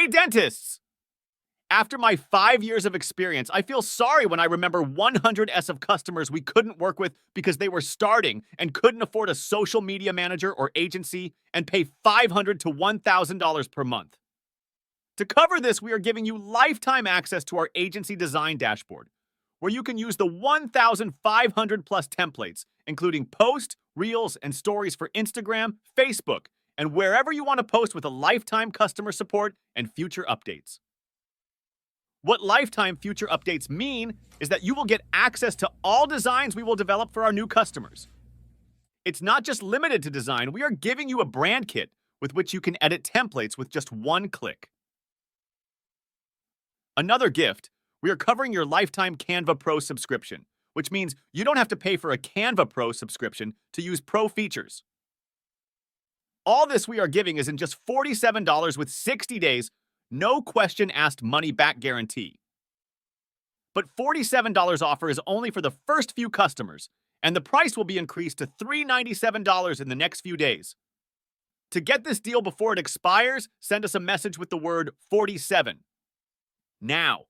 Hey, dentists! After my 5 years of experience, I feel sorry when I remember 100s of customers we couldn't work with because they were starting and couldn't afford a social media manager or agency and pay $500 to $1,000 per month. To cover this, we are giving you lifetime access to our agency design dashboard, where you can use the 1,500 plus templates, including post, reels, and stories for Instagram, Facebook, and wherever you want to post with a lifetime customer support and future updates. What lifetime future updates mean is that you will get access to all designs we will develop for our new customers. It's not just limited to design, we are giving you a brand kit with which you can edit templates with just one click. Another gift, we are covering your lifetime Canva Pro subscription, which means you don't have to pay for a Canva Pro subscription to use Pro features. All this we are giving is in just $47 with 60 days, no question asked money back guarantee. But $47 offer is only for the first few customers, and the price will be increased to $397 in the next few days. To get this deal before it expires, send us a message with the word 47. Now,